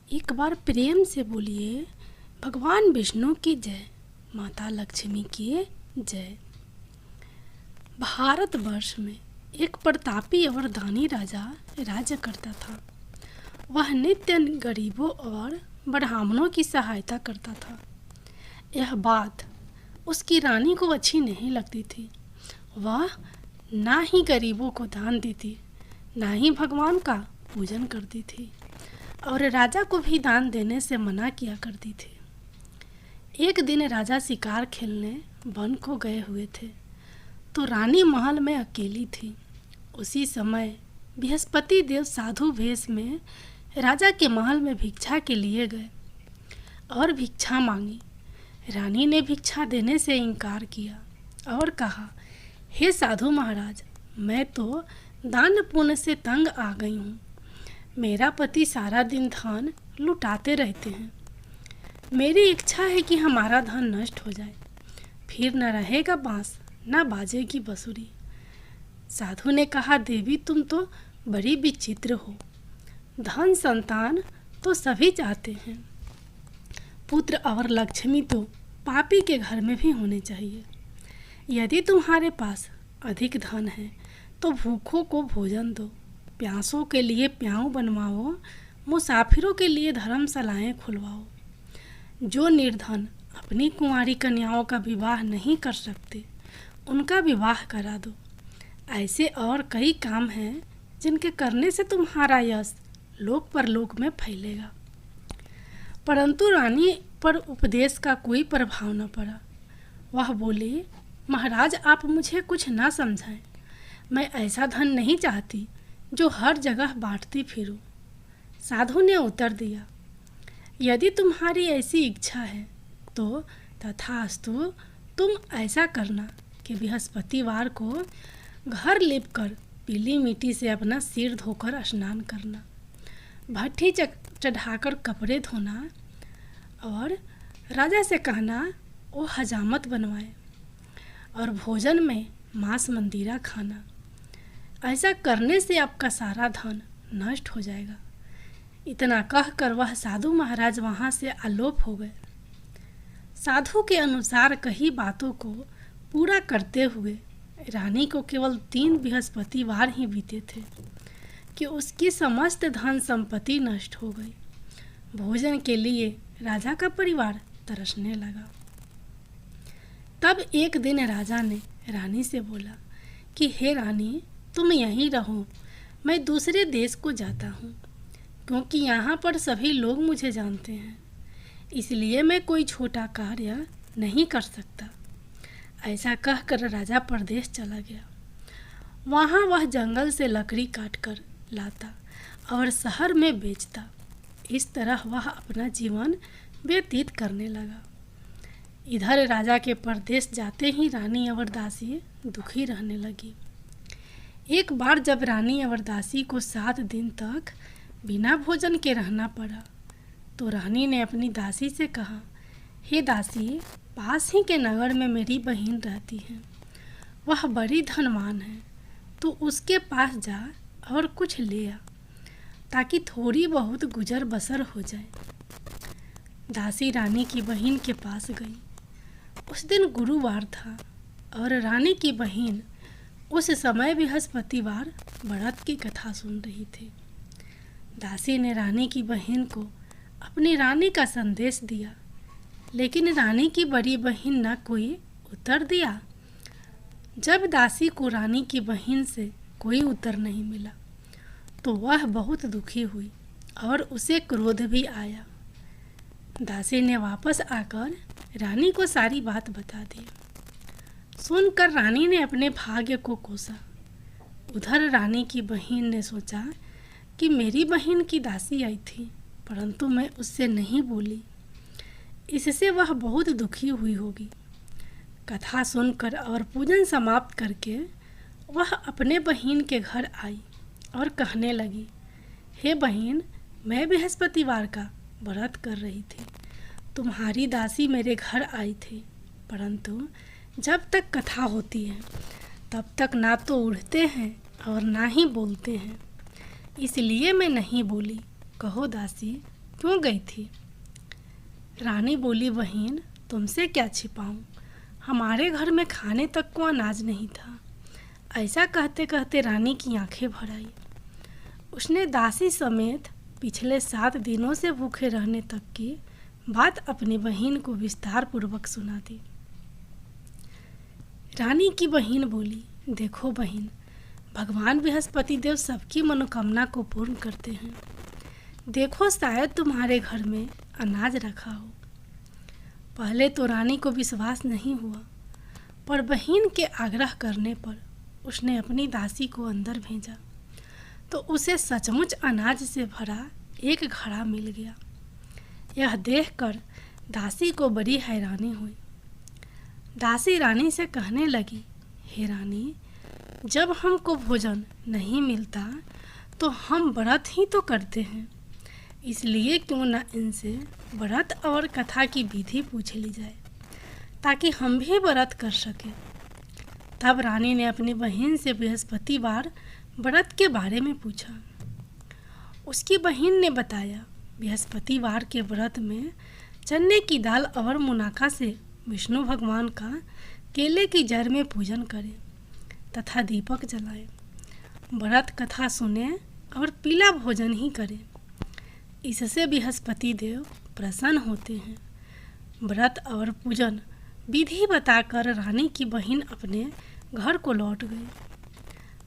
एक बार प्रेम से बोलिए, भगवान विष्णु की जय, माता लक्ष्मी की जय। भारतवर्ष में एक प्रतापी और दानी राजा राज्य करता था। वह नित्य गरीबों और ब्राह्मणों की सहायता करता था। यह बात उसकी रानी को अच्छी नहीं लगती थी। वह ना ही गरीबों को दान देती, ना ही भगवान का पूजन करती थी और राजा को भी दान देने से मना किया करती थी। एक दिन राजा शिकार खेलने वन को गए हुए थे तो रानी महल में अकेली थी। उसी समय बृहस्पति देव साधु वेश में राजा के महल में भिक्षा के लिए गए और भिक्षा मांगी। रानी ने भिक्षा देने से इनकार किया और कहा, हे साधु महाराज, मैं तो दान पुण्य से तंग आ गई हूँ। मेरा पति सारा दिन धन लुटाते रहते हैं। मेरी इच्छा है कि हमारा धन नष्ट हो जाए, फिर न रहेगा बांस न बाजेगी बंसुरी। साधु ने कहा, देवी तुम तो बड़ी विचित्र हो। धन संतान तो सभी चाहते हैं, पुत्र और लक्ष्मी तो पापी के घर में भी होने चाहिए। यदि तुम्हारे पास अधिक धन है तो भूखों को भोजन दो, प्यासों के लिए प्याऊ बनवाओ, मुसाफिरों के लिए धर्मशालाएं खुलवाओ। जो निर्धन अपनी कुंवारी कन्याओं का विवाह नहीं कर सकते, उनका विवाह करा दो। ऐसे और कई काम हैं जिनके करने से तुम्हारा यश लोक परलोक में फैलेगा। परंतु रानी पर उपदेश का कोई प्रभाव न पड़ा। वह बोली, महाराज आप मुझे कुछ ना समझाएं। मैं ऐसा धन नहीं चाहती जो हर जगह बांटती फिरूं। साधु ने उत्तर दिया, यदि तुम्हारी ऐसी इच्छा है तो तथास्तु, तुम ऐसा करना कि बृहस्पतिवार को घर लिपकर पीली मिट्टी से अपना सिर धोकर स्नान करना, भट्ठी चढ़ाकर कपड़े धोना और राजा से कहना वो हजामत बनवाए और भोजन में मांस मंदिरा खाना। ऐसा करने से आपका सारा धन नष्ट हो जाएगा। इतना कहकर वह साधु महाराज वहाँ से आलोप हो गए। साधु के अनुसार कही बातों को पूरा करते हुए रानी को केवल 3 बृहस्पतिवार ही बीते थे कि उसकी समस्त धन संपत्ति नष्ट हो गई। भोजन के लिए राजा का परिवार तरसने लगा। तब एक दिन राजा ने रानी से बोला कि हे रानी, तुम यहीं रहो, मैं दूसरे देश को जाता हूँ, क्योंकि यहाँ पर सभी लोग मुझे जानते हैं, इसलिए मैं कोई छोटा कार्य नहीं कर सकता। ऐसा कहकर राजा परदेश चला गया। वहाँ वह जंगल से लकड़ी काटकर लाता और शहर में बेचता। इस तरह वह अपना जीवन व्यतीत करने लगा। इधर राजा के परदेश जाते ही रानी और दासी दुखी रहने लगी। एक बार जब रानी और दासी को 7 दिन तक बिना भोजन के रहना पड़ा तो रानी ने अपनी दासी से कहा, हे दासी, पास ही के नगर में मेरी बहन रहती है, वह बड़ी धनवान है, तो उसके पास जा और कुछ ले आ, ताकि थोड़ी बहुत गुजर बसर हो जाए। दासी रानी की बहन के पास गई। उस दिन गुरुवार था और रानी की बहन उस समय बृहस्पतिवार व्रत की कथा सुन रही थी। दासी ने रानी की बहन को अपनी रानी का संदेश दिया, लेकिन रानी की बड़ी बहन न कोई उत्तर दिया। जब दासी को रानी की बहन से कोई उत्तर नहीं मिला तो वह बहुत दुखी हुई और उसे क्रोध भी आया। दासी ने वापस आकर रानी को सारी बात बता दी। सुनकर रानी ने अपने भाग्य को कोसा। उधर रानी की बहन ने सोचा कि मेरी बहन की दासी आई थी, परंतु मैं उससे नहीं बोली, इससे वह बहुत दुखी हुई होगी। कथा सुनकर और पूजन समाप्त करके वह अपने बहन के घर आई और कहने लगी, हे बहन, मैं बृहस्पतिवार का व्रत कर रही थी, तुम्हारी दासी मेरे घर आई थी, परंतु जब तक कथा होती है तब तक ना तो उड़ते हैं और ना ही बोलते हैं, इसलिए मैं नहीं बोली। कहो दासी, क्यों गई थी? रानी बोली, बहन तुमसे क्या छिपाऊं, हमारे घर में खाने तक को अनाज नहीं था। ऐसा कहते कहते रानी की आंखें भर आई। उसने दासी समेत पिछले 7 दिनों से भूखे रहने तक की बात अपनी बहन को विस्तार पूर्वक सुना दी। रानी की बहन बोली, देखो बहन, भगवान बृहस्पति देव सबकी मनोकामना को पूर्ण करते हैं। देखो शायद तुम्हारे घर में अनाज रखा हो। पहले तो रानी को विश्वास नहीं हुआ, पर बहन के आग्रह करने पर उसने अपनी दासी को अंदर भेजा तो उसे सचमुच अनाज से भरा एक घड़ा मिल गया। यह देखकर दासी को बड़ी हैरानी हुई। दासी रानी से कहने लगी, हे रानी, जब हमको भोजन नहीं मिलता तो हम व्रत ही तो करते हैं, इसलिए क्यों न इनसे व्रत और कथा की विधि पूछ ली जाए ताकि हम भी व्रत कर सकें। तब रानी ने अपनी बहन से बृहस्पतिवार व्रत के बारे में पूछा। उसकी बहन ने बताया, बृहस्पतिवार के व्रत में चने की दाल और मुनाका से विष्णु भगवान का केले की जड़ में पूजन करें तथा दीपक जलाएं, व्रत कथा सुने और पीला भोजन ही करें। इससे बृहस्पति देव प्रसन्न होते हैं। व्रत और पूजन विधि बताकर रानी की बहन अपने घर को लौट गई।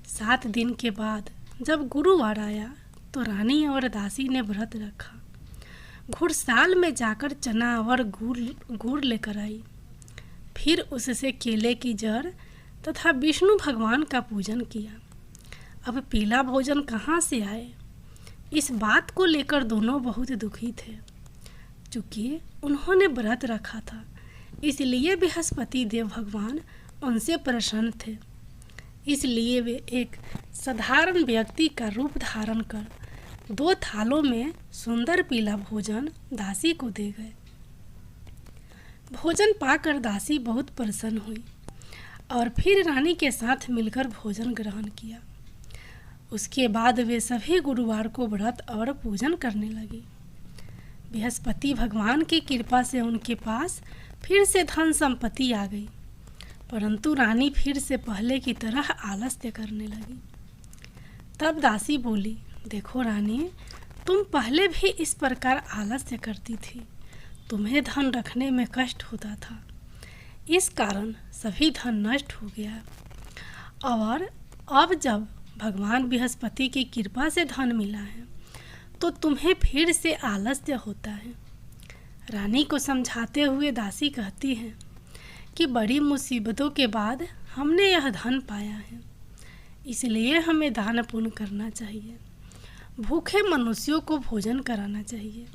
7 दिन के बाद जब गुरुवार आया तो रानी और दासी ने व्रत रखा। घुड़साल में जाकर चना और गुड़ लेकर आई। फिर उससे केले की जड़ तथा विष्णु भगवान का पूजन किया। अब पीला भोजन कहाँ से आए, इस बात को लेकर दोनों बहुत दुखी थे। चूँकि उन्होंने व्रत रखा था, इसलिए बृहस्पति देव भगवान उनसे प्रसन्न थे। इसलिए वे एक साधारण व्यक्ति का रूप धारण कर 2 थालों में सुंदर पीला भोजन दासी को दे गए। भोजन पाकर दासी बहुत प्रसन्न हुई और फिर रानी के साथ मिलकर भोजन ग्रहण किया। उसके बाद वे सभी गुरुवार को व्रत और पूजन करने लगी। बृहस्पति भगवान की कृपा से उनके पास फिर से धन संपत्ति आ गई, परंतु रानी फिर से पहले की तरह आलस्य करने लगी। तब दासी बोली, देखो रानी, तुम पहले भी इस प्रकार आलस्य करती थी, तुम्हें धन रखने में कष्ट होता था, इस कारण सभी धन नष्ट हो गया, और अब जब भगवान बृहस्पति की कृपा से धन मिला है तो तुम्हें फिर से आलस्य होता है। रानी को समझाते हुए दासी कहती है कि बड़ी मुसीबतों के बाद हमने यह धन पाया है, इसलिए हमें दान पुण्य करना चाहिए, भूखे मनुष्यों को भोजन कराना चाहिए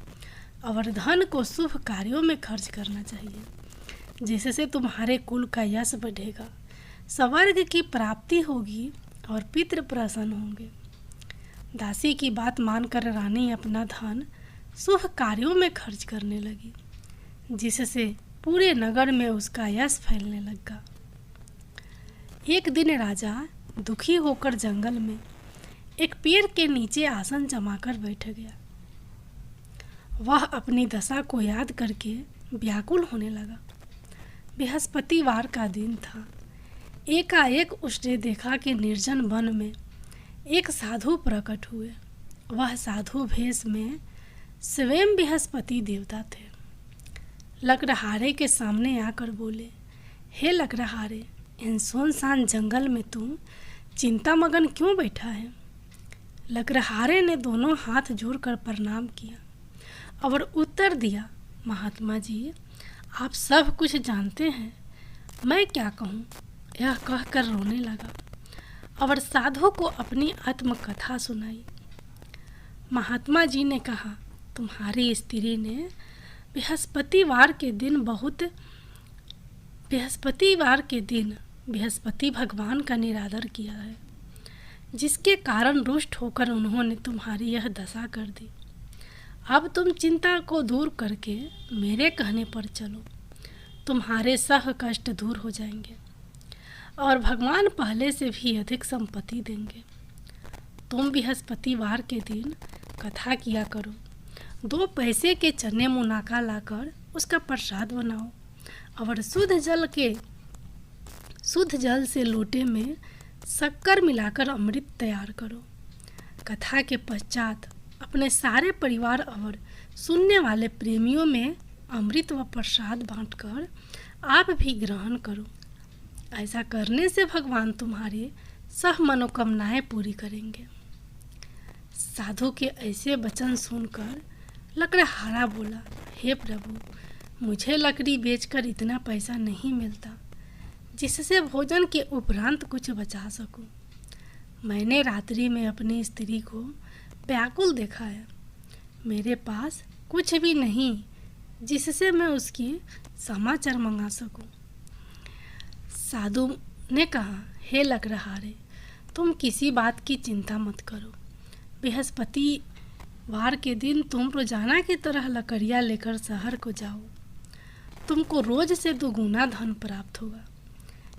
और धन को शुभ कार्यों में खर्च करना चाहिए, जिससे तुम्हारे कुल का यश बढ़ेगा, स्वर्ग की प्राप्ति होगी और पितृ प्रसन्न होंगे। दासी की बात मानकर रानी अपना धन शुभ कार्यों में खर्च करने लगी, जिससे पूरे नगर में उसका यश फैलने लगा। एक दिन राजा दुखी होकर जंगल में एक पेड़ के नीचे आसन जमाकर बैठ गया। वह अपनी दशा को याद करके व्याकुल होने लगा। बृहस्पतिवार का दिन था। एकाएक उसने देखा कि निर्जन वन में एक साधु प्रकट हुए। वह साधु भेष में स्वयं बृहस्पति देवता थे। लकड़हारे के सामने आकर बोले, हे लकड़हारे, इन सुनसान जंगल में तू चिंता मगन क्यों बैठा है? लकड़हारे ने दोनों हाथ जोड़कर प्रणाम किया और उत्तर दिया, महात्मा जी, आप सब कुछ जानते हैं, मैं क्या कहूँ? यह कहकर रोने लगा और साधु को अपनी आत्मकथा सुनाई। महात्मा जी ने कहा, तुम्हारी स्त्री ने बृहस्पतिवार के दिन बृहस्पति भगवान का निरादर किया है, जिसके कारण रुष्ट होकर उन्होंने तुम्हारी यह दशा कर दी। अब तुम चिंता को दूर करके मेरे कहने पर चलो, तुम्हारे सह कष्ट दूर हो जाएंगे और भगवान पहले से भी अधिक संपत्ति देंगे। तुम बृहस्पतिवार के दिन कथा किया करो, 2 पैसे के चने मुनाका लाकर उसका प्रसाद बनाओ और शुद्ध जल से लोटे में शक्कर मिलाकर अमृत तैयार करो। कथा के पश्चात अपने सारे परिवार और सुनने वाले प्रेमियों में अमृत व प्रसाद बांटकर आप भी ग्रहण करो। ऐसा करने से भगवान तुम्हारी सब मनोकामनाएं पूरी करेंगे। साधु के ऐसे वचन सुनकर लकड़हारा बोला, हे प्रभु, मुझे लकड़ी बेचकर इतना पैसा नहीं मिलता जिससे भोजन के उपरांत कुछ बचा सकूं। मैंने रात्रि में अपनी स्त्री को व्याकुल देखा है। मेरे पास कुछ भी नहीं जिससे मैं उसकी समाचार मंगा सकूं। साधु ने कहा, हे लकड़हारे, तुम किसी बात की चिंता मत करो। बृहस्पतिवार के दिन तुम रोजाना की तरह लकड़ियाँ लेकर शहर को जाओ। तुमको रोज से 2 गुना धन प्राप्त होगा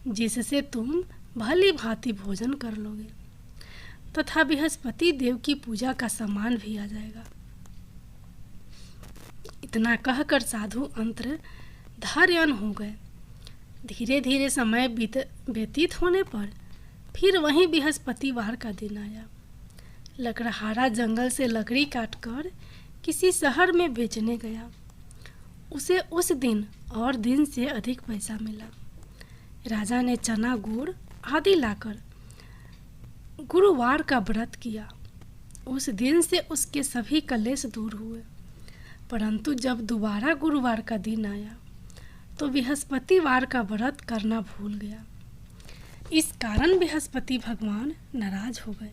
जिससे तुम भली भांति भोजन कर लोगे तथा बृहस्पति देव की पूजा का सामान भी आ जाएगा। इतना कहकर साधु अंतर धार्यन हो गए। धीरे धीरे समय व्यतीत होने पर फिर वहीं बृहस्पतिवार का दिन आया। लकड़हारा जंगल से लकड़ी काटकर किसी शहर में बेचने गया। उसे उस दिन और दिन से अधिक पैसा मिला। राजा ने चना गुड़ आदि लाकर गुरुवार का व्रत किया। उस दिन से उसके सभी कलेश दूर हुए। परंतु जब दोबारा गुरुवार का दिन आया तो बृहस्पतिवार का व्रत करना भूल गया। इस कारण बृहस्पति भगवान नाराज हो गए।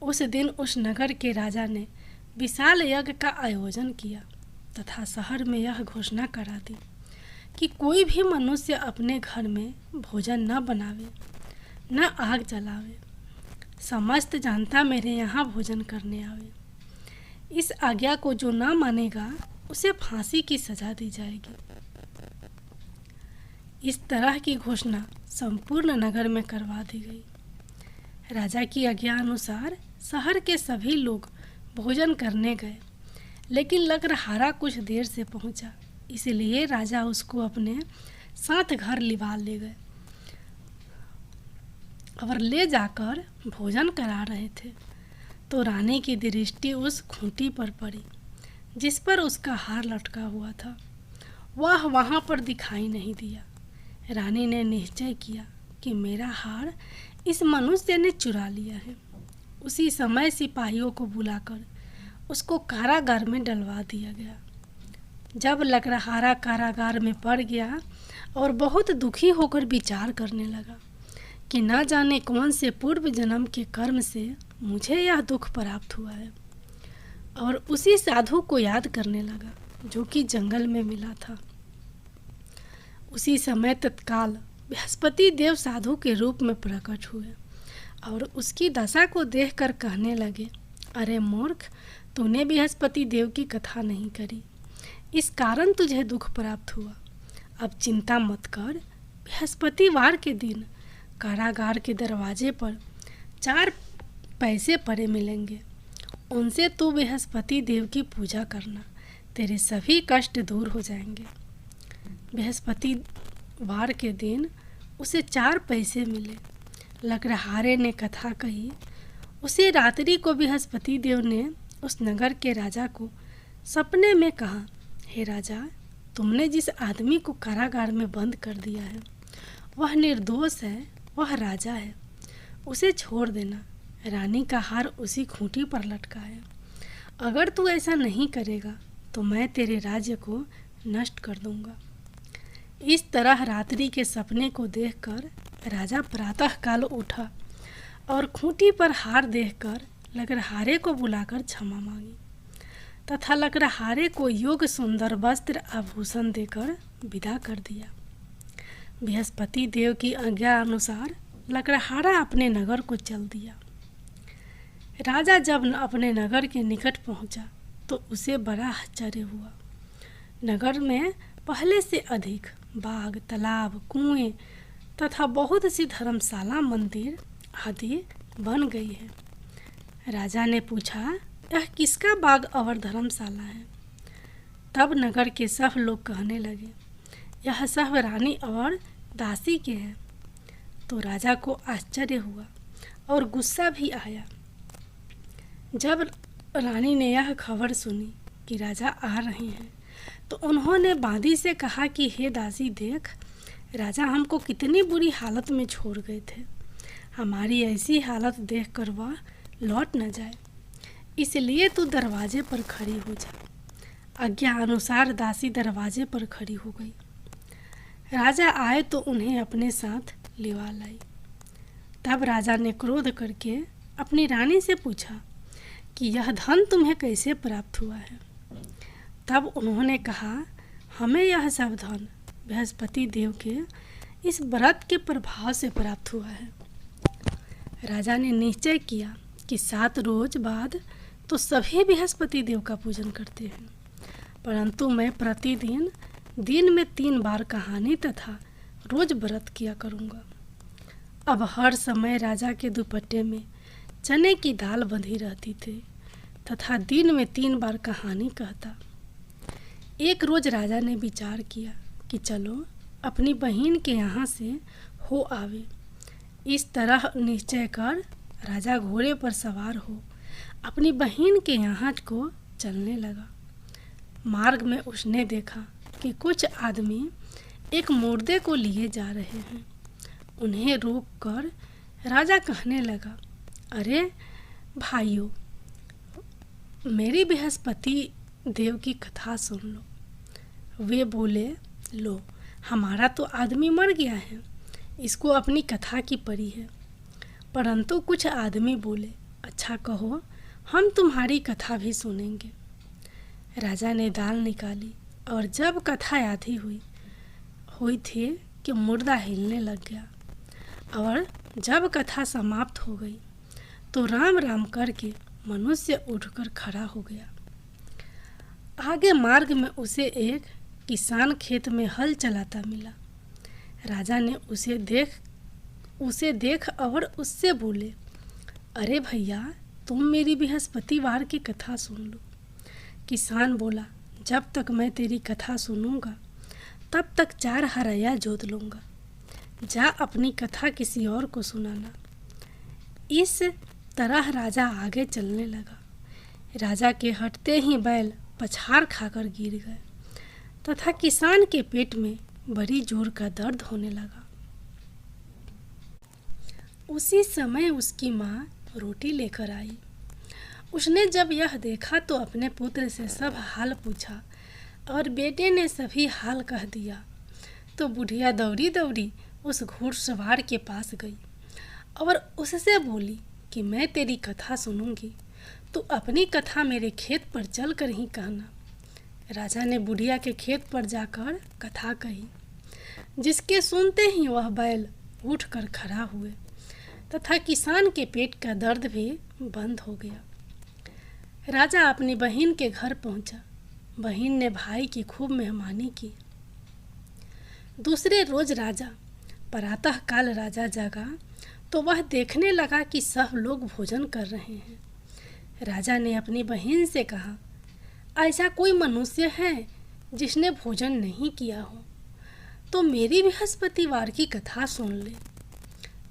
उस दिन उस नगर के राजा ने विशाल यज्ञ का आयोजन किया तथा शहर में यह घोषणा करा दी कि कोई भी मनुष्य अपने घर में भोजन न बनावे, न आग जलावे। समस्त जनता मेरे यहाँ भोजन करने आवे। इस आज्ञा को जो न मानेगा उसे फांसी की सजा दी जाएगी। इस तरह की घोषणा संपूर्ण नगर में करवा दी गई। राजा की आज्ञा अनुसार शहर के सभी लोग भोजन करने गए, लेकिन लकड़हारा कुछ देर से पहुंचा, इसलिए राजा उसको अपने साथ घर लिवा ले गए और ले जाकर भोजन करा रहे थे तो रानी की दृष्टि उस खूंटी पर पड़ी जिस पर उसका हार लटका हुआ था। वह वहां पर दिखाई नहीं दिया। रानी ने निश्चय किया कि मेरा हार इस मनुष्य ने चुरा लिया है। उसी समय सिपाहियों को बुलाकर उसको कारागार में डलवा दिया गया। जब लकड़हारा कारागार में पड़ गया और बहुत दुखी होकर विचार करने लगा कि न जाने कौन से पूर्व जन्म के कर्म से मुझे यह दुख प्राप्त हुआ है, और उसी साधु को याद करने लगा जो कि जंगल में मिला था। उसी समय तत्काल बृहस्पति देव साधु के रूप में प्रकट हुए और उसकी दशा को देखकर कहने लगे, अरे मूर्ख, तूने बृहस्पति देव की कथा नहीं करी, इस कारण तुझे दुख प्राप्त हुआ। अब चिंता मत कर। बृहस्पतिवार के दिन कारागार के दरवाजे पर 4 पैसे पड़े मिलेंगे। उनसे तू बृहस्पति देव की पूजा करना, तेरे सभी कष्ट दूर हो जाएंगे। बृहस्पतिवार के दिन उसे 4 पैसे मिले। लकड़हारे ने कथा कही। उसी रात्रि को बृहस्पति देव ने उस नगर के राजा को सपने में कहा, हे राजा, तुमने जिस आदमी को कारागार में बंद कर दिया है वह निर्दोष है, वह राजा है, उसे छोड़ देना। रानी का हार उसी खूंटी पर लटका है। अगर तू ऐसा नहीं करेगा तो मैं तेरे राज्य को नष्ट कर दूंगा। इस तरह रात्रि के सपने को देखकर राजा प्रातःकाल उठा और खूंटी पर हार देखकर लकड़हारे को बुलाकर क्षमा मांगी तथा लकड़हारे को योग्य सुंदर वस्त्र आभूषण देकर विदा कर दिया। बृहस्पति देव की आज्ञा अनुसार लकड़हारा अपने नगर को चल दिया। राजा जब अपने नगर के निकट पहुंचा तो उसे बड़ा आश्चर्य हुआ। नगर में पहले से अधिक बाग, तालाब, कुएं तथा बहुत सी धर्मशाला, मंदिर आदि बन गई है। राजा ने पूछा, यह किसका बाग और धर्मशाला है। तब नगर के सब लोग कहने लगे, यह सब रानी और दासी के हैं। तो राजा को आश्चर्य हुआ और गुस्सा भी आया। जब रानी ने यह खबर सुनी कि राजा आ रहे हैं, तो उन्होंने बांदी से कहा कि हे दासी, देख, राजा हमको कितनी बुरी हालत में छोड़ गए थे। हमारी ऐसी हालत देखकर वह लौट न जाए, इसलिए तू दरवाजे पर खड़ी हो जा। आज्ञा अनुसार दासी दरवाजे पर खड़ी हो गई। राजा आए तो उन्हें अपने साथ लिवा लाई। तब राजा ने क्रोध करके अपनी रानी से पूछा कि यह धन तुम्हें कैसे प्राप्त हुआ है। तब उन्होंने कहा, हमें यह सब धन बृहस्पति देव के इस व्रत के प्रभाव से प्राप्त हुआ है। राजा ने निश्चय किया कि 7 रोज बाद तो सभी बृहस्पति देव का पूजन करते हैं, परंतु मैं प्रतिदिन दिन में 3 बार कहानी तथा रोज व्रत किया करूँगा। अब हर समय राजा के दुपट्टे में चने की दाल बंधी रहती थी तथा दिन में 3 बार कहानी कहता। एक रोज राजा ने विचार किया कि चलो अपनी बहन के यहाँ से हो आवे। इस तरह निश्चय कर राजा घोड़े पर सवार हो अपनी बहन के यहाँ को चलने लगा। मार्ग में उसने देखा कि कुछ आदमी एक मुर्दे को लिए जा रहे हैं। उन्हें रोककर राजा कहने लगा, अरे भाइयों, मेरी बृहस्पति देव की कथा सुन लो। वे बोले, लो, हमारा तो आदमी मर गया है, इसको अपनी कथा की पड़ी है। परंतु कुछ आदमी बोले, अच्छा कहो, हम तुम्हारी कथा भी सुनेंगे। राजा ने दाल निकाली और जब कथा आधी हुई थी कि मुर्दा हिलने लग गया, और जब कथा समाप्त हो गई तो राम राम करके मनुष्य उठकर खड़ा हो गया। आगे मार्ग में उसे एक किसान खेत में हल चलाता मिला। राजा ने उसे देख और उससे बोले, अरे भैया, तुम मेरी बृहस्पतिवार की कथा सुन लो। किसान बोला, जब तक मैं तेरी कथा सुनूंगा तब तक 4 हरैया जोत लूँगा। जा अपनी कथा किसी और को सुनाना। इस तरह राजा आगे चलने लगा। राजा के हटते ही बैल पछाड़ खाकर गिर गए तथा किसान के पेट में बड़ी जोर का दर्द होने लगा। उसी समय उसकी माँ रोटी लेकर आई। उसने जब यह देखा तो अपने पुत्र से सब हाल पूछा और बेटे ने सभी हाल कह दिया। तो बुढ़िया दौड़ी दौड़ी उस घुड़सवार के पास गई और उससे बोली कि मैं तेरी कथा सुनूंगी, तो अपनी कथा मेरे खेत पर चल कर ही कहना। राजा ने बुढ़िया के खेत पर जाकर कथा कही, जिसके सुनते ही वह बैल उठकर खड़ा हुए तथा किसान के पेट का दर्द भी बंद हो गया। राजा अपनी बहन के घर पहुंचा। बहन ने भाई की खूब मेहमानी की। दूसरे रोज राजा प्रातः काल राजा जागा तो वह देखने लगा कि सब लोग भोजन कर रहे हैं। राजा ने अपनी बहन से कहा, ऐसा कोई मनुष्य है जिसने भोजन नहीं किया हो, तो मेरी बृहस्पतिवार की कथा सुन ले।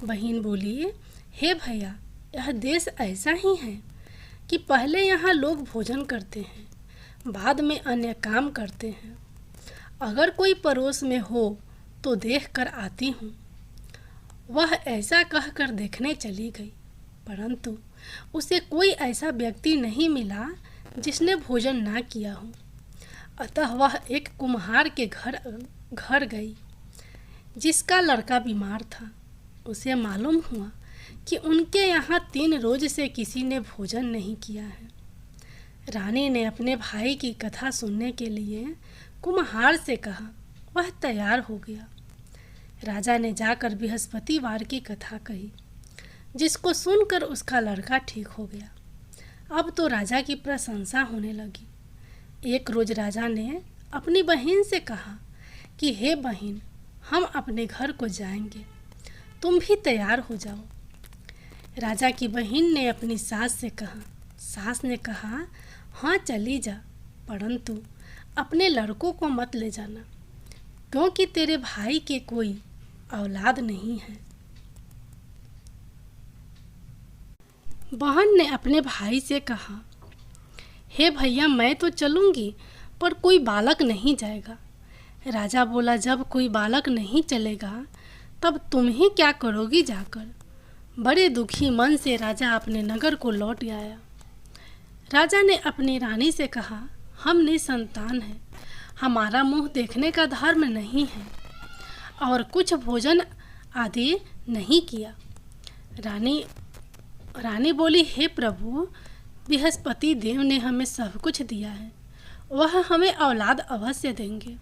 बहन बोली, हे भैया, यह देश ऐसा ही है कि पहले यहाँ लोग भोजन करते हैं, बाद में अन्य काम करते हैं। अगर कोई पड़ोस में हो तो देख कर आती हूँ। वह ऐसा कहकर देखने चली गई, परंतु उसे कोई ऐसा व्यक्ति नहीं मिला जिसने भोजन ना किया हो। अतः वह एक कुम्हार के घर गई, जिसका लड़का बीमार था। उसे मालूम हुआ कि उनके यहाँ 3 रोज से किसी ने भोजन नहीं किया है। रानी ने अपने भाई की कथा सुनने के लिए कुम्हार से कहा। वह तैयार हो गया। राजा ने जाकर बृहस्पतिवार की कथा कही, जिसको सुनकर उसका लड़का ठीक हो गया। अब तो राजा की प्रशंसा होने लगी। एक रोज राजा ने अपनी बहन से कहा कि हे बहन, हम अपने घर को जाएंगे, तुम भी तैयार हो जाओ। राजा की बहन ने अपनी सास से कहा, सास ने कहा, हाँ चली जा, परंतु अपने लड़कों को मत ले जाना, क्योंकि तेरे भाई के कोई औलाद नहीं है। बहन ने अपने भाई से कहा, हे भैया, मैं तो चलूंगी, पर कोई बालक नहीं जाएगा। राजा बोला, जब कोई बालक नहीं चलेगा तब तुम ही क्या करोगी जाकर। बड़े दुखी मन से राजा अपने नगर को लौट आया। राजा ने अपनी रानी से कहा, हम निसंतान हैं, हमारा मुंह देखने का धर्म नहीं है और कुछ भोजन आदि नहीं किया। रानी बोली, हे प्रभु, बृहस्पति देव ने हमें सब कुछ दिया है, वह हमें औलाद अवश्य देंगे।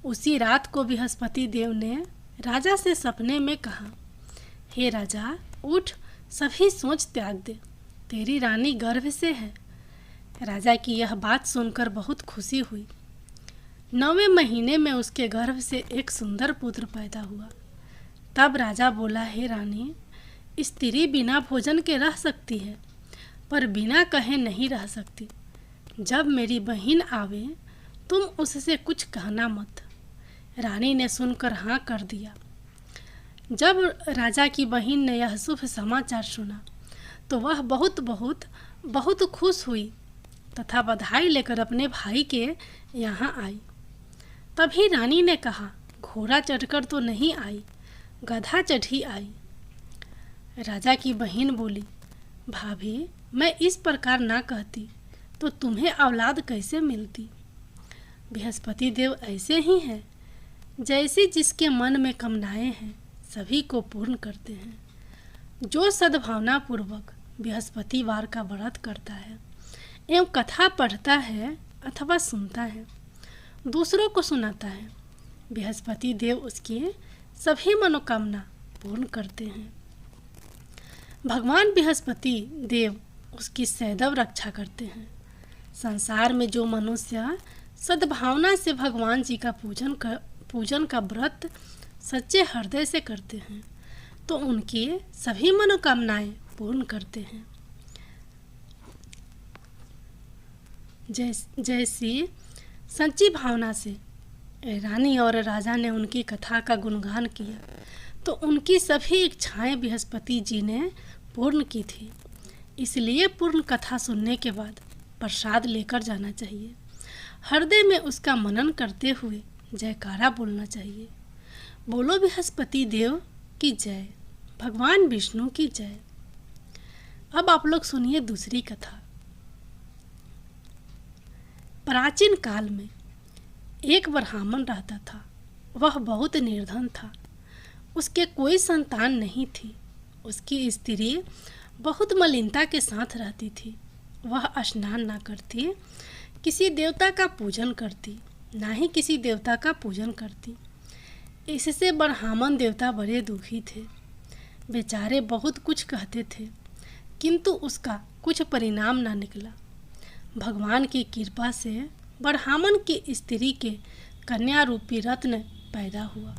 उसी रात को बृहस्पति देव ने राजा से सपने में कहा, हे राजा, उठ, सभी सोच त्याग दे, तेरी रानी गर्भ से है। राजा की यह बात सुनकर बहुत खुशी हुई। 9वें महीने में उसके गर्भ से एक सुंदर पुत्र पैदा हुआ। तब राजा बोला, हे रानी, स्त्री बिना भोजन के रह सकती है, पर बिना कहे नहीं रह सकती। जब मेरी बहन आवे तुम उससे कुछ कहना मत। रानी ने सुनकर हाँ कर दिया। जब राजा की बहन ने यह शुभ समाचार सुना तो वह बहुत बहुत बहुत खुश हुई तथा बधाई लेकर अपने भाई के यहाँ आई। तभी रानी ने कहा, घोड़ा चढ़कर तो नहीं आई, गधा चढ़ी आई। राजा की बहन बोली, भाभी, मैं इस प्रकार ना कहती तो तुम्हें औलाद कैसे मिलती। बृहस्पति देव ऐसे ही हैं, जैसे जिसके मन में कामनाएं हैं सभी को पूर्ण करते हैं। जो सद्भावना पूर्वक बृहस्पतिवार का व्रत करता है एवं कथा पढ़ता है अथवा सुनता है, दूसरों को सुनाता है, बृहस्पति देव उसकी सभी मनोकामना पूर्ण करते हैं। भगवान बृहस्पति देव उसकी सदैव रक्षा करते हैं। संसार में जो मनुष्य सद्भावना से भगवान जी का पूजन का व्रत सच्चे हृदय से करते हैं तो उनकी सभी मनोकामनाएं पूर्ण करते हैं। जैसी सच्ची भावना से रानी और राजा ने उनकी कथा का गुणगान किया तो उनकी सभी इच्छाएं बृहस्पति जी ने पूर्ण की थी। इसलिए पूर्ण कथा सुनने के बाद प्रसाद लेकर जाना चाहिए। हृदय में उसका मनन करते हुए जयकारा बोलना चाहिए। बोलो बृहस्पति देव की जय, भगवान विष्णु की जय। अब आप लोग सुनिए दूसरी कथा। प्राचीन काल में एक ब्राह्मण रहता था। वह बहुत निर्धन था। उसके कोई संतान नहीं थी। उसकी स्त्री बहुत मलिनता के साथ रहती थी। वह स्नान ना करती, किसी देवता का पूजन करती, ना ही किसी देवता का पूजन करती। इससे ब्राह्मण देवता बड़े दुखी थे। बेचारे बहुत कुछ कहते थे, किंतु उसका कुछ परिणाम ना निकला। भगवान की कृपा से ब्राह्मण की स्त्री के कन्या रूपी रत्न पैदा हुआ।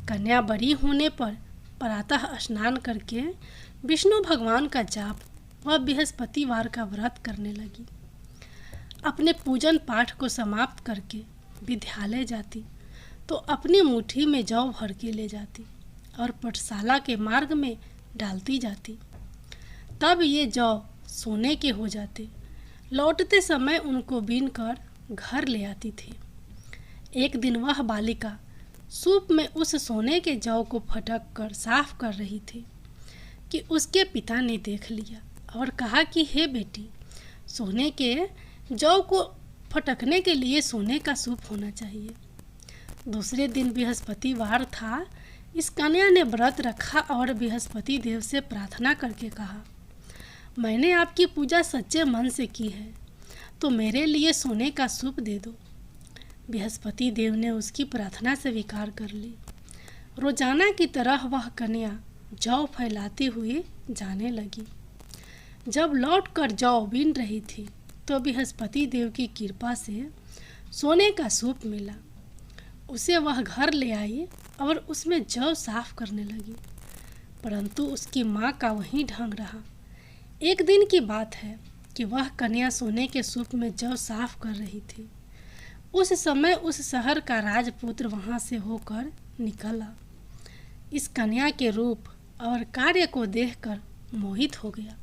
कन्या बड़ी होने पर प्रातः स्नान करके विष्णु भगवान का जाप व बृहस्पतिवार का व्रत करने लगी। अपने पूजन पाठ को समाप्त करके विद्यालय जाती तो अपनी मुट्ठी में जौ भर के ले जाती और पाठशाला के मार्ग में डालती जाती। तब ये जौ सोने के हो जाते। लौटते समय उनको बीन कर घर ले आती थी। एक दिन वह बालिका सूप में उस सोने के जौ को फटक कर साफ कर रही थी कि उसके पिता ने देख लिया और कहा कि हे बेटी, सोने के जौ को फटकने के लिए सोने का सूप होना चाहिए। दूसरे दिन बृहस्पतिवार था। इस कन्या ने व्रत रखा और बृहस्पति देव से प्रार्थना करके कहा, मैंने आपकी पूजा सच्चे मन से की है तो मेरे लिए सोने का सूप दे दो। बृहस्पति देव ने उसकी प्रार्थना स्वीकार कर ली। रोजाना की तरह वह कन्या जौ फैलाती हुई जाने लगी। जब लौटकर जौ बीन रही थी तो बृहस्पति देव की कृपा से सोने का सूप मिला। उसे वह घर ले आई और उसमें जौ साफ करने लगी, परंतु उसकी माँ का वही ढंग रहा। एक दिन की बात है, कि वह कन्या सोने के सूप में जौ साफ कर रही थी। उस समय उस शहर का राजपुत्र वहां से होकर निकला। इस कन्या के रूप और कार्य को देखकर मोहित हो गया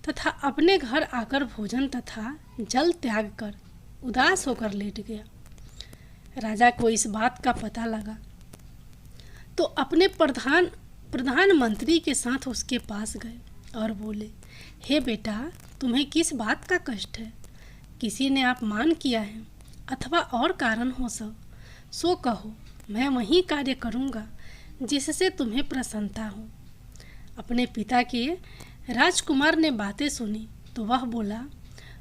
तथा अपने घर आकर भोजन तथा जल त्याग कर उदास होकर लेट गया। राजा को इस बात का पता लगा तो अपने प्रधानमंत्री के साथ उसके पास गए और बोले, हे बेटा, तुम्हें किस बात का कष्ट है? किसी ने अपमान किया है अथवा और कारण हो सो कहो, मैं वही कार्य करूँगा जिससे तुम्हें प्रसन्नता हो। अपने पिता के राजकुमार ने बातें सुनी तो वह बोला,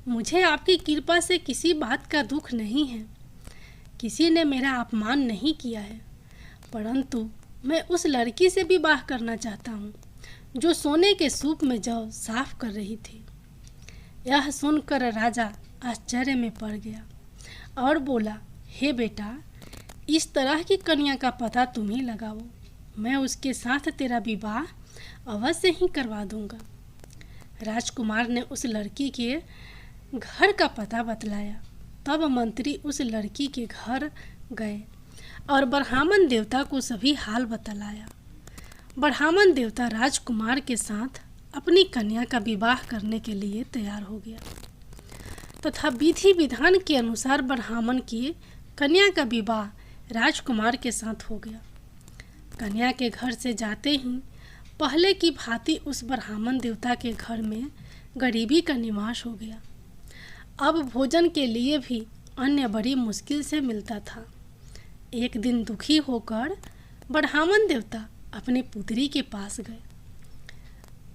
मुझे आपकी कृपा से किसी बात का दुख नहीं है। किसी ने मेरा अपमान नहीं किया है, परंतु मैं उस लड़की से विवाह करना चाहता हूँ जो सोने के सूप में जौ साफ कर रही थी। यह सुनकर राजा आश्चर्य में पड़ गया और बोला, हे बेटा, इस तरह की कन्या का पता तुम ही लगाओ, मैं उसके साथ तेरा विवाह अवश्य ही करवा दूंगा। राजकुमार ने उस लड़की के घर का पता बतलाया। तब मंत्री उस लड़की के घर गए और ब्राह्मण देवता को सभी हाल बतलाया। ब्राह्मण देवता राजकुमार के साथ अपनी कन्या का विवाह करने के लिए तैयार हो गया तथा विधि विधान के अनुसार ब्राह्मण की कन्या का विवाह राजकुमार के साथ हो गया। कन्या के घर से जाते ही पहले की भांति उस ब्राह्मण देवता के घर में गरीबी का निवास हो गया। अब भोजन के लिए भी अन्न बड़ी मुश्किल से मिलता था। एक दिन दुखी होकर ब्राह्मण देवता अपनी पुत्री के पास गए।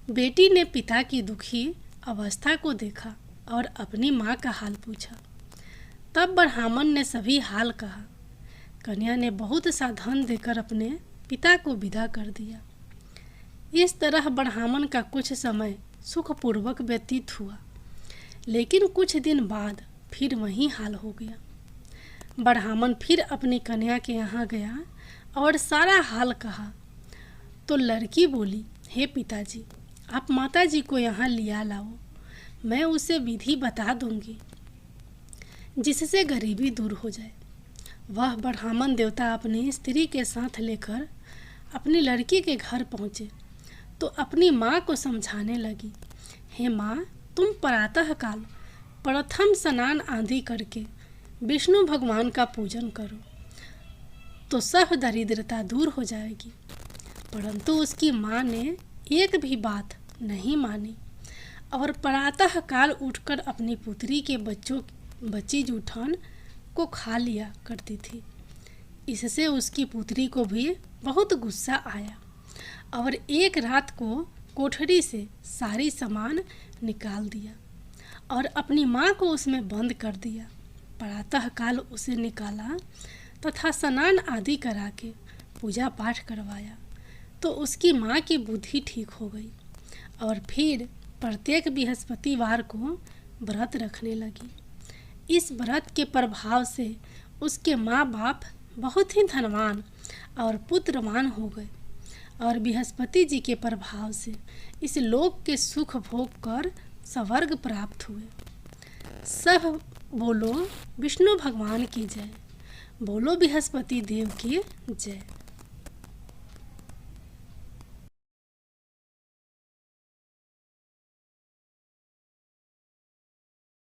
बेटी ने पिता की दुखी अवस्था को देखा और अपनी माँ का हाल पूछा। तब ब्राह्मण ने सभी हाल कहा। कन्या ने बहुत सा धन देकर अपने पिता को विदा कर दिया। इस तरह ब्राह्मण का कुछ समय सुखपूर्वक व्यतीत हुआ, लेकिन कुछ दिन बाद फिर वही हाल हो गया। ब्राह्मण फिर अपनी कन्या के यहाँ गया और सारा हाल कहा तो लड़की बोली, हे पिताजी, आप माताजी को यहाँ लिया लाओ, मैं उसे विधि बता दूंगी जिससे गरीबी दूर हो जाए। वह ब्राह्मण देवता अपनी स्त्री के साथ लेकर अपनी लड़की के घर पहुँचे तो अपनी माँ को समझाने लगी, हे माँ, तुम प्रातःकाल प्रथम स्नान आदि करके विष्णु भगवान का पूजन करो तो सब दरिद्रता दूर हो जाएगी। परंतु उसकी माँ ने एक भी बात नहीं मानी और प्रातःकाल उठकर अपनी पुत्री के बच्ची जूठन को खा लिया करती थी। इससे उसकी पुत्री को भी बहुत गुस्सा आया और एक रात को कोठरी से सारी सामान निकाल दिया और अपनी माँ को उसमें बंद कर दिया। प्रातःकाल उसे निकाला तथा स्नान आदि करा के पूजा पाठ करवाया तो उसकी माँ की बुद्धि ठीक हो गई और फिर प्रत्येक बृहस्पतिवार को व्रत रखने लगी। इस व्रत के प्रभाव से उसके माँ बाप बहुत ही धनवान और पुत्रवान हो गए और बृहस्पति जी के प्रभाव से इस लोक के सुख भोग कर स्वर्ग प्राप्त हुए। सब बोलो विष्णु भगवान की जय, बोलो बृहस्पति देव की जय।